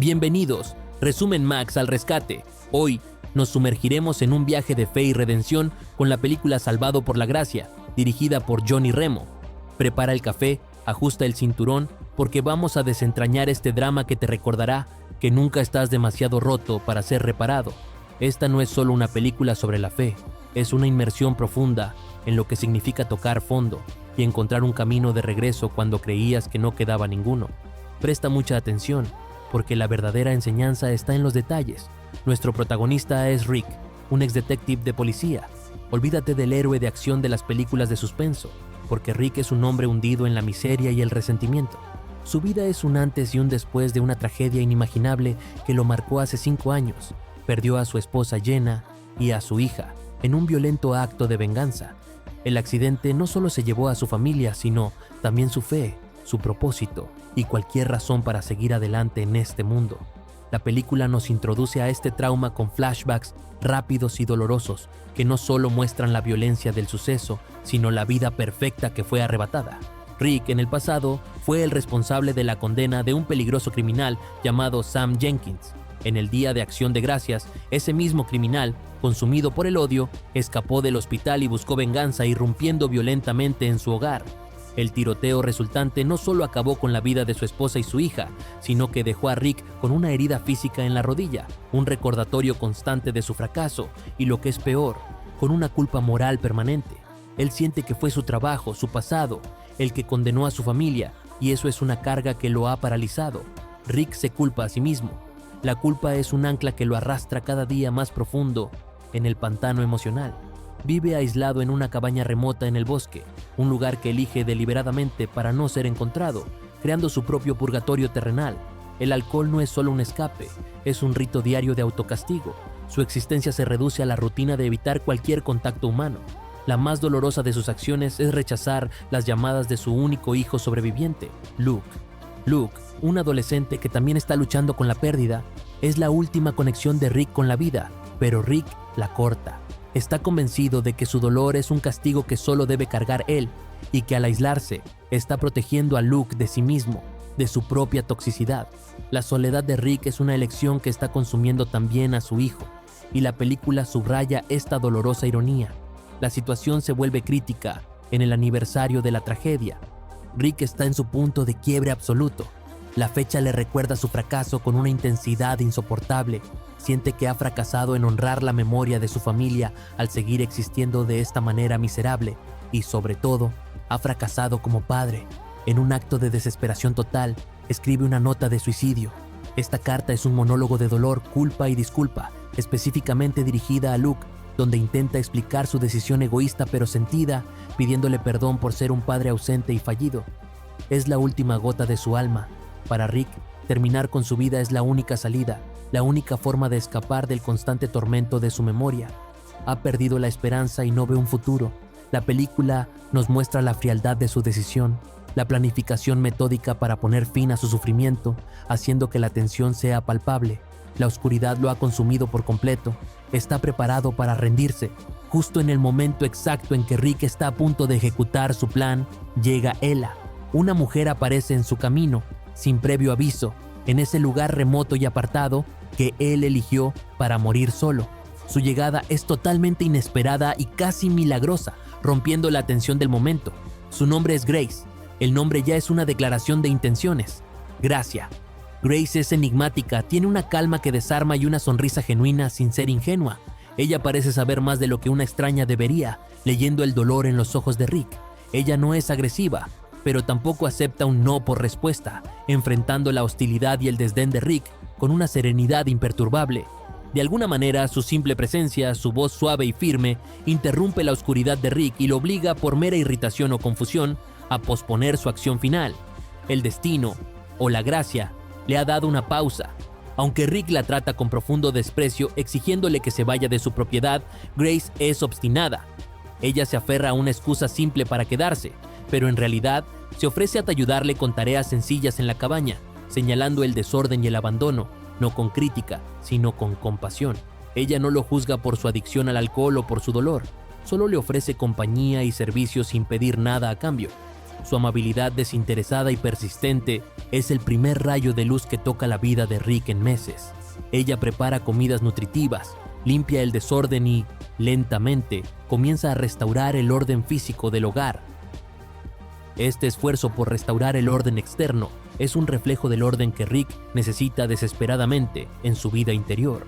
Bienvenidos, Resumen Max al rescate. Hoy nos sumergiremos en un viaje de fe y redención con la película Salvado por la Gracia, dirigida por Johnny Remo. Prepara el café, ajusta el cinturón, porque vamos a desentrañar este drama que te recordará que nunca estás demasiado roto para ser reparado. Esta no es solo una película sobre la fe, es una inmersión profunda en lo que significa tocar fondo y encontrar un camino de regreso cuando creías que no quedaba ninguno. Presta mucha atención, porque la verdadera enseñanza está en los detalles. Nuestro protagonista es Rick, un ex-detective de policía. Olvídate del héroe de acción de las películas de suspenso, porque Rick es un hombre hundido en la miseria y el resentimiento. Su vida es un antes y un después de una tragedia inimaginable que lo marcó hace 5 años. Perdió a su esposa Jenna y a su hija en un violento acto de venganza. El accidente no solo se llevó a su familia, sino también su fe, su propósito y cualquier razón para seguir adelante en este mundo. La película nos introduce a este trauma con flashbacks rápidos y dolorosos que no solo muestran la violencia del suceso, sino la vida perfecta que fue arrebatada. Rick, en el pasado, fue el responsable de la condena de un peligroso criminal llamado Sam Jenkins. En el Día de Acción de Gracias, ese mismo criminal, consumido por el odio, escapó del hospital y buscó venganza irrumpiendo violentamente en su hogar. El tiroteo resultante no solo acabó con la vida de su esposa y su hija, sino que dejó a Rick con una herida física en la rodilla, un recordatorio constante de su fracaso y, lo que es peor, con una culpa moral permanente. Él siente que fue su trabajo, su pasado, el que condenó a su familia, y eso es una carga que lo ha paralizado. Rick se culpa a sí mismo. La culpa es un ancla que lo arrastra cada día más profundo en el pantano emocional. Vive aislado en una cabaña remota en el bosque, un lugar que elige deliberadamente para no ser encontrado, creando su propio purgatorio terrenal. El alcohol no es solo un escape, es un rito diario de autocastigo. Su existencia se reduce a la rutina de evitar cualquier contacto humano. La más dolorosa de sus acciones es rechazar las llamadas de su único hijo sobreviviente, Luke. Luke, un adolescente que también está luchando con la pérdida, es la última conexión de Rick con la vida, pero Rick la corta. Está convencido de que su dolor es un castigo que solo debe cargar él y que al aislarse está protegiendo a Luke de sí mismo, de su propia toxicidad. La soledad de Rick es una elección que está consumiendo también a su hijo, y la película subraya esta dolorosa ironía. La situación se vuelve crítica en el aniversario de la tragedia. Rick está en su punto de quiebre absoluto. La fecha le recuerda su fracaso con una intensidad insoportable. Siente que ha fracasado en honrar la memoria de su familia al seguir existiendo de esta manera miserable y, sobre todo, ha fracasado como padre. En un acto de desesperación total, escribe una nota de suicidio. Esta carta es un monólogo de dolor, culpa y disculpa, específicamente dirigida a Luke, donde intenta explicar su decisión egoísta pero sentida, pidiéndole perdón por ser un padre ausente y fallido. Es la última gota de su alma. Para Rick, terminar con su vida es la única salida, la única forma de escapar del constante tormento de su memoria. Ha perdido la esperanza y no ve un futuro. La película nos muestra la frialdad de su decisión, la planificación metódica para poner fin a su sufrimiento, haciendo que la tensión sea palpable. La oscuridad lo ha consumido por completo. Está preparado para rendirse. Justo en el momento exacto en que Rick está a punto de ejecutar su plan, llega Ella. Una mujer aparece en su camino, sin previo aviso, en ese lugar remoto y apartado que él eligió para morir solo. Su llegada es totalmente inesperada y casi milagrosa, rompiendo la tensión del momento. Su nombre es Grace. El nombre ya es una declaración de intenciones. Gracia. Grace es enigmática, tiene una calma que desarma y una sonrisa genuina sin ser ingenua. Ella parece saber más de lo que una extraña debería, leyendo el dolor en los ojos de Rick. Ella no es agresiva, pero tampoco acepta un no por respuesta, enfrentando la hostilidad y el desdén de Rick con una serenidad imperturbable. De alguna manera, su simple presencia, su voz suave y firme, interrumpe la oscuridad de Rick y lo obliga, por mera irritación o confusión, a posponer su acción final. El destino, o la gracia, le ha dado una pausa. Aunque Rick la trata con profundo desprecio, exigiéndole que se vaya de su propiedad, Grace es obstinada. Ella se aferra a una excusa simple para quedarse, pero en realidad se ofrece a ayudarle con tareas sencillas en la cabaña, señalando el desorden y el abandono, no con crítica, sino con compasión. Ella no lo juzga por su adicción al alcohol o por su dolor, solo le ofrece compañía y servicio sin pedir nada a cambio. Su amabilidad desinteresada y persistente es el primer rayo de luz que toca la vida de Rick en meses. Ella prepara comidas nutritivas, limpia el desorden y, lentamente, comienza a restaurar el orden físico del hogar. Este esfuerzo por restaurar el orden externo es un reflejo del orden que Rick necesita desesperadamente en su vida interior.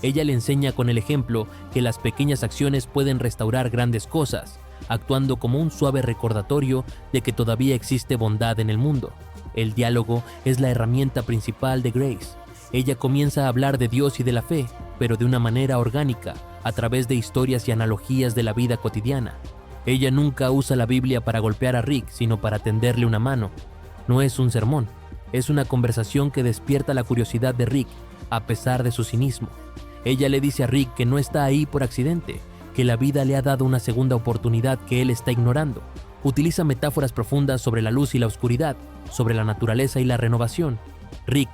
Ella le enseña con el ejemplo que las pequeñas acciones pueden restaurar grandes cosas, actuando como un suave recordatorio de que todavía existe bondad en el mundo. El diálogo es la herramienta principal de Grace. Ella comienza a hablar de Dios y de la fe, pero de una manera orgánica, a través de historias y analogías de la vida cotidiana. Ella nunca usa la Biblia para golpear a Rick, sino para tenderle una mano. No es un sermón, es una conversación que despierta la curiosidad de Rick, a pesar de su cinismo. Ella le dice a Rick que no está ahí por accidente, que la vida le ha dado una segunda oportunidad que él está ignorando. Utiliza metáforas profundas sobre la luz y la oscuridad, sobre la naturaleza y la renovación. Rick,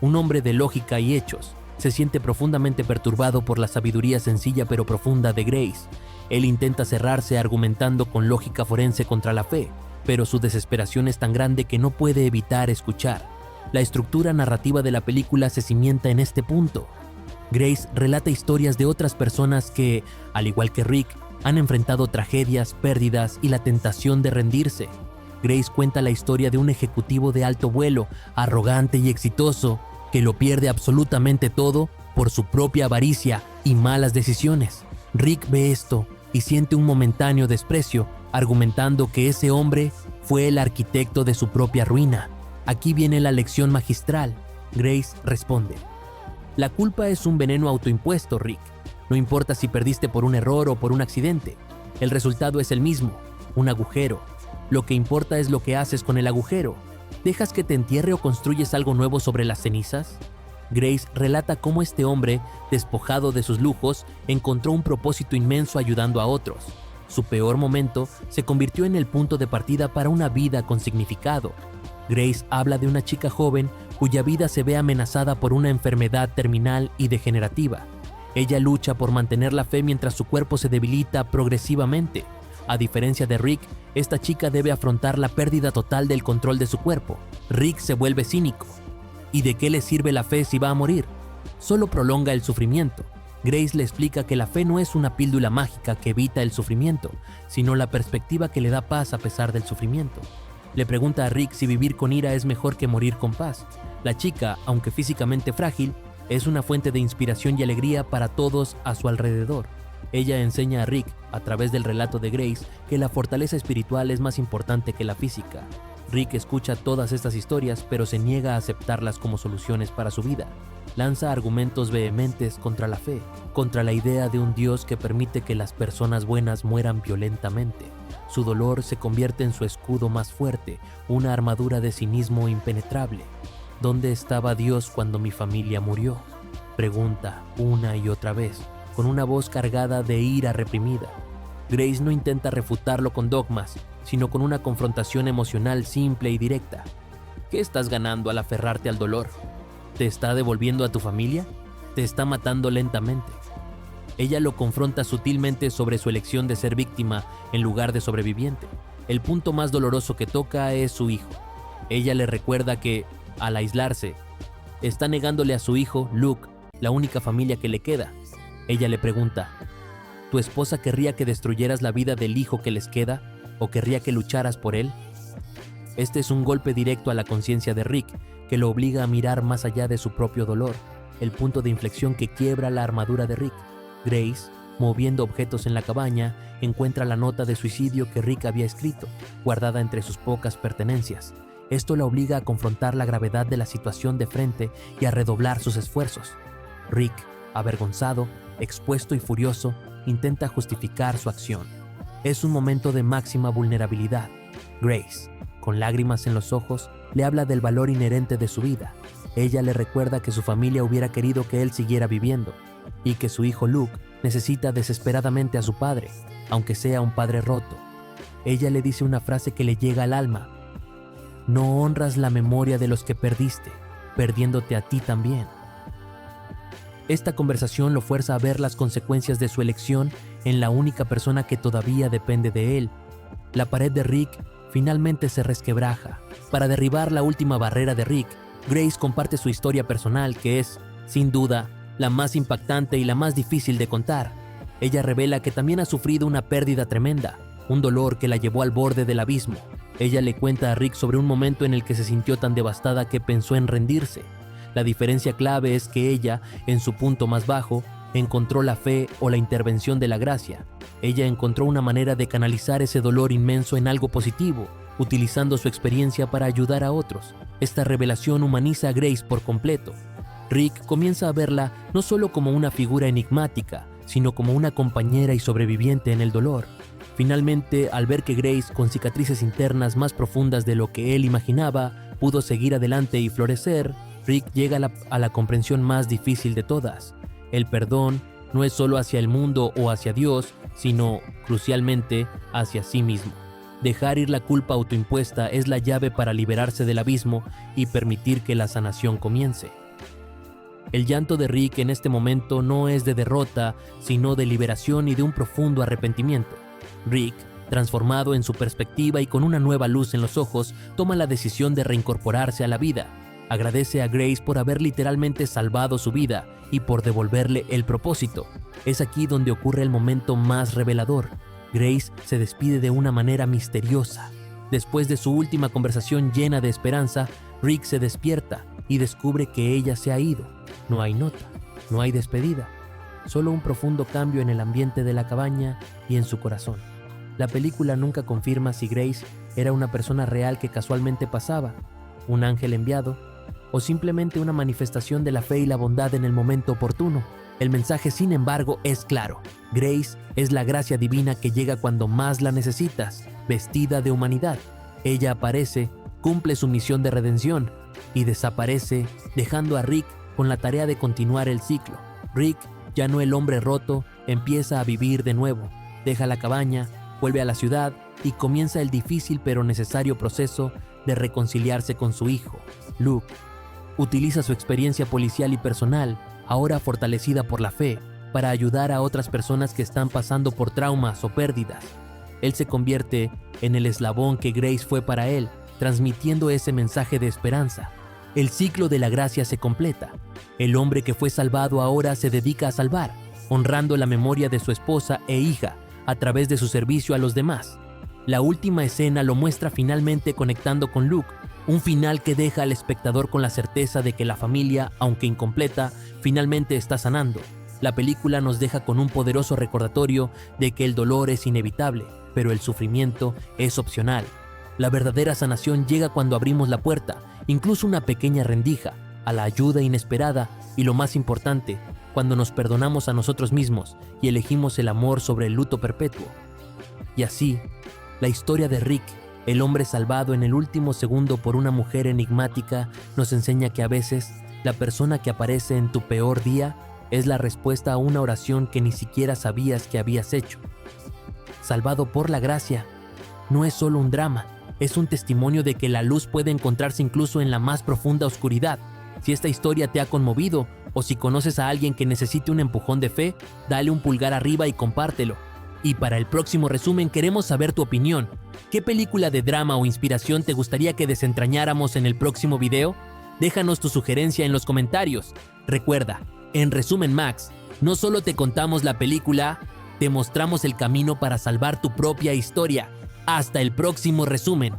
un hombre de lógica y hechos, se siente profundamente perturbado por la sabiduría sencilla pero profunda de Grace. Él intenta cerrarse argumentando con lógica forense contra la fe, pero su desesperación es tan grande que no puede evitar escuchar. La estructura narrativa de la película se cimienta en este punto. Grace relata historias de otras personas que, al igual que Rick, han enfrentado tragedias, pérdidas y la tentación de rendirse. Grace cuenta la historia de un ejecutivo de alto vuelo, arrogante y exitoso, que lo pierde absolutamente todo por su propia avaricia y malas decisiones. Rick ve esto y siente un momentáneo desprecio, argumentando que ese hombre fue el arquitecto de su propia ruina. Aquí viene la lección magistral. Grace responde: la culpa es un veneno autoimpuesto, Rick. No importa si perdiste por un error o por un accidente. El resultado es el mismo, un agujero. Lo que importa es lo que haces con el agujero. ¿Dejas que te entierre o construyes algo nuevo sobre las cenizas? Grace relata cómo este hombre, despojado de sus lujos, encontró un propósito inmenso ayudando a otros. Su peor momento se convirtió en el punto de partida para una vida con significado. Grace habla de una chica joven cuya vida se ve amenazada por una enfermedad terminal y degenerativa. Ella lucha por mantener la fe mientras su cuerpo se debilita progresivamente. A diferencia de Rick, esta chica debe afrontar la pérdida total del control de su cuerpo. Rick se vuelve cínico. ¿Y de qué le sirve la fe si va a morir? Solo prolonga el sufrimiento. Grace le explica que la fe no es una píldora mágica que evita el sufrimiento, sino la perspectiva que le da paz a pesar del sufrimiento. Le pregunta a Rick si vivir con ira es mejor que morir con paz. La chica, aunque físicamente frágil, es una fuente de inspiración y alegría para todos a su alrededor. Ella enseña a Rick, a través del relato de Grace, que la fortaleza espiritual es más importante que la física. Rick escucha todas estas historias, pero se niega a aceptarlas como soluciones para su vida. Lanza argumentos vehementes contra la fe, contra la idea de un Dios que permite que las personas buenas mueran violentamente. Su dolor se convierte en su escudo más fuerte, una armadura de cinismo impenetrable. ¿Dónde estaba Dios cuando mi familia murió?, pregunta una y otra vez, con una voz cargada de ira reprimida. Grace no intenta refutarlo con dogmas, sino con una confrontación emocional simple y directa. ¿Qué estás ganando al aferrarte al dolor? ¿Te está devolviendo a tu familia? ¿Te está matando lentamente? Ella lo confronta sutilmente sobre su elección de ser víctima en lugar de sobreviviente. El punto más doloroso que toca es su hijo. Ella le recuerda que, al aislarse, está negándole a su hijo, Luke, la única familia que le queda. Ella le pregunta: ¿tu esposa querría que destruyeras la vida del hijo que les queda o querría que lucharas por él? Este es un golpe directo a la conciencia de Rick, que lo obliga a mirar más allá de su propio dolor, el punto de inflexión que quiebra la armadura de Rick. Grace, moviendo objetos en la cabaña, encuentra la nota de suicidio que Rick había escrito, guardada entre sus pocas pertenencias. Esto la obliga a confrontar la gravedad de la situación de frente y a redoblar sus esfuerzos. Rick, avergonzado, expuesto y furioso, intenta justificar su acción. Es un momento de máxima vulnerabilidad. Grace, con lágrimas en los ojos, le habla del valor inherente de su vida. Ella le recuerda que su familia hubiera querido que él siguiera viviendo y que su hijo Luke necesita desesperadamente a su padre, aunque sea un padre roto. Ella le dice una frase que le llega al alma: no honras la memoria de los que perdiste, perdiéndote a ti también. Esta conversación lo fuerza a ver las consecuencias de su elección en la única persona que todavía depende de él. La pared de Rick finalmente se resquebraja. Para derribar la última barrera de Rick, Grace comparte su historia personal que es, sin duda, la más impactante y la más difícil de contar. Ella revela que también ha sufrido una pérdida tremenda, un dolor que la llevó al borde del abismo. Ella le cuenta a Rick sobre un momento en el que se sintió tan devastada que pensó en rendirse. La diferencia clave es que ella, en su punto más bajo, encontró la fe o la intervención de la gracia. Ella encontró una manera de canalizar ese dolor inmenso en algo positivo, utilizando su experiencia para ayudar a otros. Esta revelación humaniza a Grace por completo. Rick comienza a verla no solo como una figura enigmática, sino como una compañera y sobreviviente en el dolor. Finalmente, al ver que Grace, con cicatrices internas más profundas de lo que él imaginaba, pudo seguir adelante y florecer, Rick llega a la comprensión más difícil de todas. El perdón no es solo hacia el mundo o hacia Dios, sino, crucialmente, hacia sí mismo. Dejar ir la culpa autoimpuesta es la llave para liberarse del abismo y permitir que la sanación comience. El llanto de Rick en este momento no es de derrota, sino de liberación y de un profundo arrepentimiento. Rick, transformado en su perspectiva y con una nueva luz en los ojos, toma la decisión de reincorporarse a la vida. Agradece a Grace por haber literalmente salvado su vida y por devolverle el propósito. Es aquí donde ocurre el momento más revelador. Grace se despide de una manera misteriosa. Después de su última conversación llena de esperanza, Rick se despierta y descubre que ella se ha ido. No hay nota, no hay despedida, solo un profundo cambio en el ambiente de la cabaña y en su corazón. La película nunca confirma si Grace era una persona real que casualmente pasaba, un ángel enviado, o simplemente una manifestación de la fe y la bondad en el momento oportuno. El mensaje, sin embargo, es claro. Grace es la gracia divina que llega cuando más la necesitas, vestida de humanidad. Ella aparece, cumple su misión de redención y desaparece, dejando a Rick con la tarea de continuar el ciclo. Rick, ya no el hombre roto, empieza a vivir de nuevo. Deja la cabaña, vuelve a la ciudad y comienza el difícil pero necesario proceso de reconciliarse con su hijo, Luke. Utiliza su experiencia policial y personal, ahora fortalecida por la fe, para ayudar a otras personas que están pasando por traumas o pérdidas. Él se convierte en el eslabón que Grace fue para él, transmitiendo ese mensaje de esperanza. El ciclo de la gracia se completa. El hombre que fue salvado ahora se dedica a salvar, honrando la memoria de su esposa e hija a través de su servicio a los demás. La última escena lo muestra finalmente conectando con Luke, un final que deja al espectador con la certeza de que la familia, aunque incompleta, finalmente está sanando. La película nos deja con un poderoso recordatorio de que el dolor es inevitable, pero el sufrimiento es opcional. La verdadera sanación llega cuando abrimos la puerta, incluso una pequeña rendija, a la ayuda inesperada y, lo más importante, cuando nos perdonamos a nosotros mismos y elegimos el amor sobre el luto perpetuo. Y así, la historia de Rick, el hombre salvado en el último segundo por una mujer enigmática, nos enseña que a veces la persona que aparece en tu peor día es la respuesta a una oración que ni siquiera sabías que habías hecho. Salvado por la gracia no es solo un drama, es un testimonio de que la luz puede encontrarse incluso en la más profunda oscuridad. Si esta historia te ha conmovido o si conoces a alguien que necesite un empujón de fe, dale un pulgar arriba y compártelo. Y para el próximo resumen queremos saber tu opinión. ¿Qué película de drama o inspiración te gustaría que desentrañáramos en el próximo video? Déjanos tu sugerencia en los comentarios. Recuerda, en Resumen Max, no solo te contamos la película, te mostramos el camino para salvar tu propia historia. Hasta el próximo resumen.